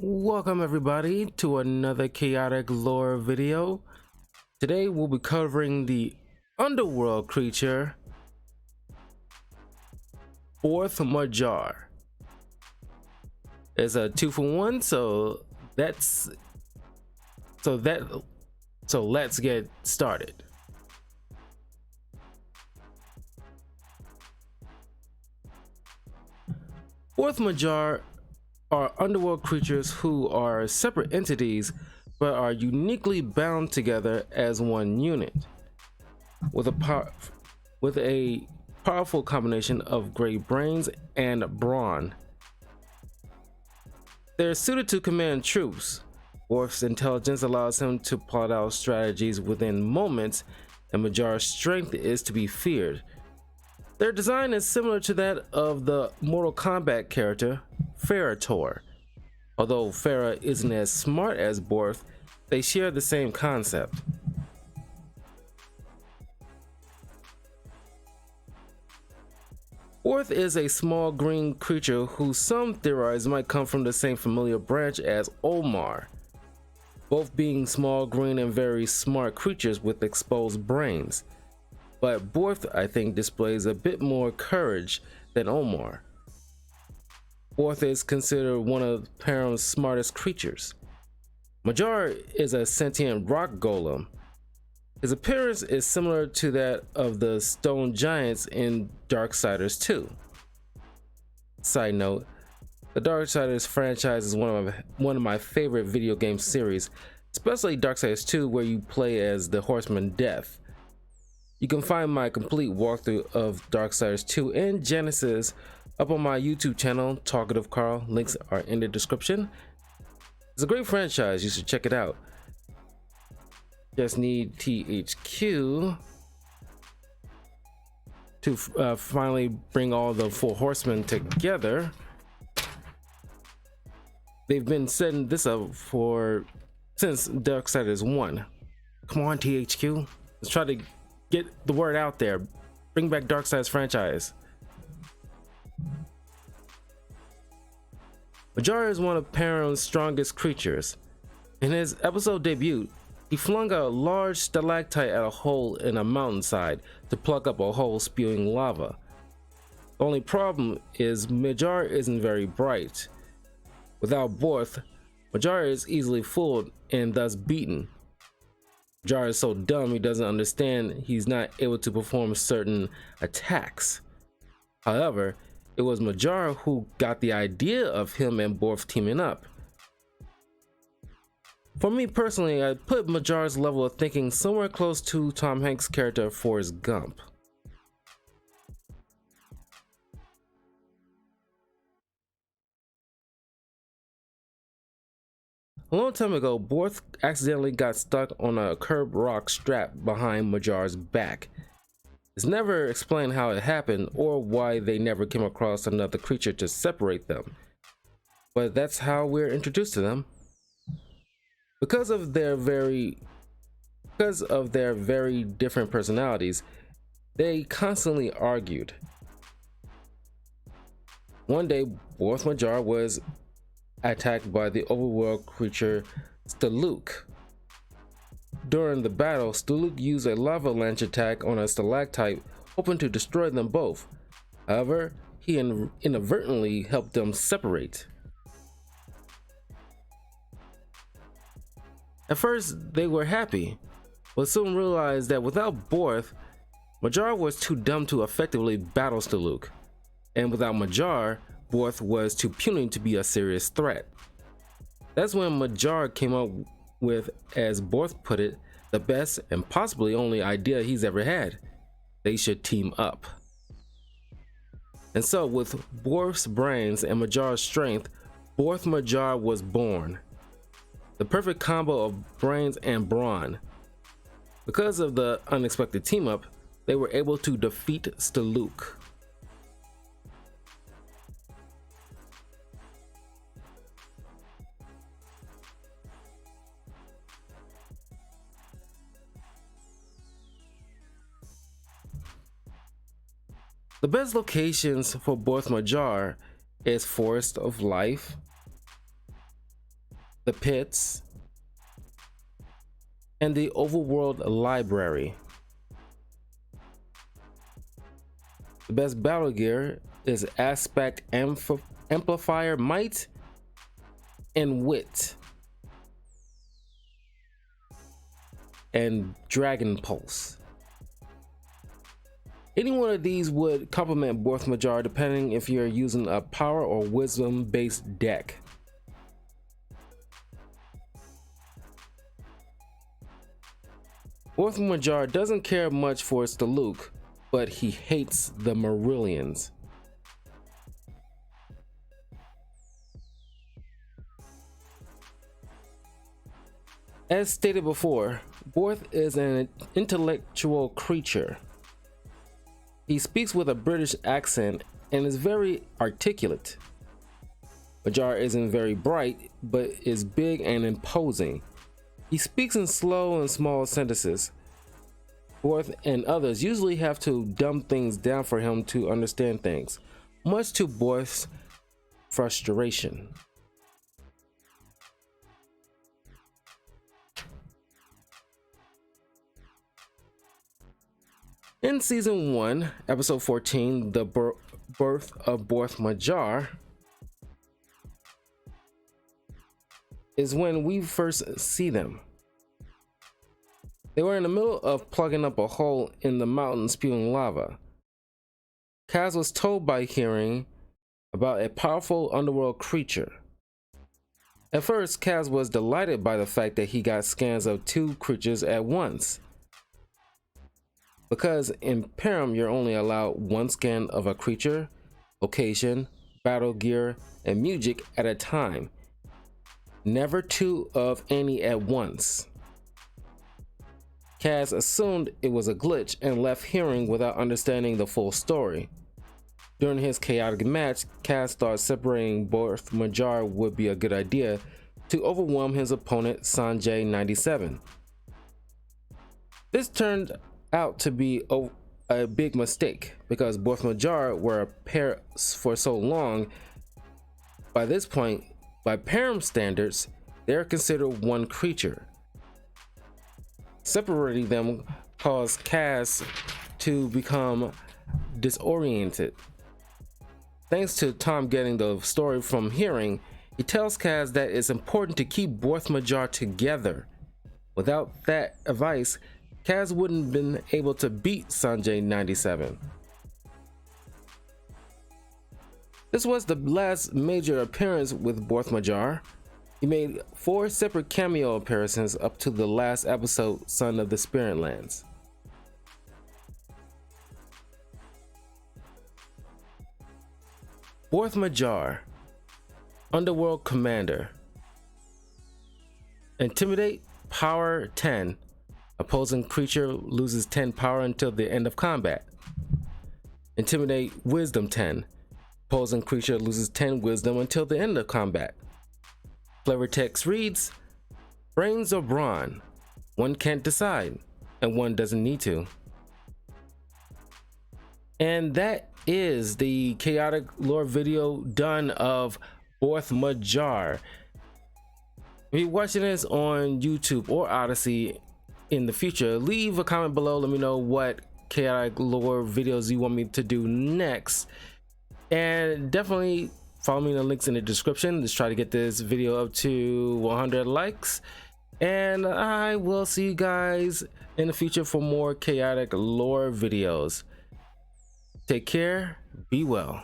Welcome everybody to another chaotic lore video. Today we'll be covering the underworld creature Borth-Majar. It's a 2-for-1, so let's get started. Borth-Majar are underworld creatures who are separate entities but are uniquely bound together as one unit with a powerful combination of great brains and brawn. They're suited to command troops. Borth's intelligence allows him to plot out strategies within moments, and Majar's strength is to be feared. Their design is similar to that of the Mortal Kombat character Farah. Although Farah isn't as smart as Borth, they share the same concept. Borth is a small green creature who some theorize might come from the same familiar branch as Omar, both being small green and very smart creatures with exposed brains. But Borth, I think, displays a bit more courage than Omar. Borth is considered one of Param's smartest creatures. Majar is a sentient rock golem. His appearance is similar to that of the stone giants in Darksiders 2. Side note, the Darksiders franchise is one of my favorite video game series, especially Darksiders 2, where you play as the Horseman Death. You can find my complete walkthrough of Darksiders 2 and Genesis up on my YouTube channel, Talkative Carl. Links are in the description. It's a great franchise, you should check it out. Just need THQ to finally bring all the 4 horsemen together. They've been setting this up since Darksiders 1. Come on, THQ. Let's try to get the word out there. Bring back Darksiders franchise. Majar is one of Param's strongest creatures. In his episode debut, he flung a large stalactite at a hole in a mountainside to plug up a hole spewing lava. The only problem is Majar isn't very bright. Without Borth, Majar is easily fooled and thus beaten. Majar is so dumb he doesn't understand he's not able to perform certain attacks. However, it was Majar who got the idea of him and Borth teaming up. For me personally, I put Majar's level of thinking somewhere close to Tom Hanks' character Forrest Gump. A long time ago, Borth accidentally got stuck on a curved rock strap behind Majar's back. It's never explained how it happened or why they never came across another creature to separate them, but that's how we're introduced to them. Because of their very different personalities, they constantly argued. One day, Borth-Majar was attacked by the overworld creature Staluk. During the battle, Staluk used a lava launch attack on a stalactite, hoping to destroy them both. However, he inadvertently helped them separate. At first, they were happy, but soon realized that without Borth, Majar was too dumb to effectively battle Staluk, and without Majar, Borth was too puny to be a serious threat. That's when Majar came up with, as Borth put it, the best and possibly only idea he's ever had. They should team up. And so, with Borth's brains and Majar's strength, Borth-Majar was born. The perfect combo of brains and brawn. Because of the unexpected team up, they were able to defeat Staluk. The best locations for Borth-Majar is Forest of Life, the pits, and the overworld library. The best battle gear is aspect amplifier, might, and wit, and dragon pulse. Any one of these would complement Borth-Majar depending if you're using a power or wisdom based deck. Borth-Majar doesn't care much for Staluk, but he hates the Marillions. As stated before, Borth is an intellectual creature. He speaks with a British accent and is very articulate. Majar isn't very bright, but is big and imposing. He speaks in slow and small sentences. Borth and others usually have to dumb things down for him to understand things, much to Borth's frustration. In Season 1, Episode 14, The Birth of Borth-Majar, is when we first see them. They were in the middle of plugging up a hole in the mountain spewing lava. Kaz was told by hearing about a powerful underworld creature. At first, Kaz was delighted by the fact that he got scans of two creatures at once. Because in Param you're only allowed one scan of a creature, location, battle gear, and music at a time. Never two of any at once. Kaz assumed it was a glitch and left hearing without understanding the full story. During his chaotic match, Kaz thought separating Borth-Majar would be a good idea to overwhelm his opponent Sanjay 97. This turned out to be a big mistake because Borth-Majar were a pair for so long. By this point, by Param standards, they are considered one creature. Separating them caused Kaz to become disoriented. Thanks to Tom getting the story from hearing, he tells Kaz that it's important to keep Borth-Majar together. Without that advice, Kaz wouldn't have been able to beat Sanjay 97. This was the last major appearance with Borth-Majar. He made 4 separate cameo appearances up to the last episode, Son of the Spirit Lands. Borth-Majar, Underworld Commander. Intimidate, power 10. Opposing creature loses 10 power until the end of combat. Intimidate, wisdom 10. Opposing creature loses 10 wisdom until the end of combat. Flavor text reads, brains or brawn? One can't decide, and one doesn't need to. And that is the chaotic lore video done of Borth-Majar. If you're watching this on YouTube or Odyssey in the future, leave a comment below. Let me know what chaotic lore videos you want me to do next. And definitely follow me in the links in the description. Let's try to get this video up to 100 likes. And I will see you guys in the future for more chaotic lore videos. Take care, be well.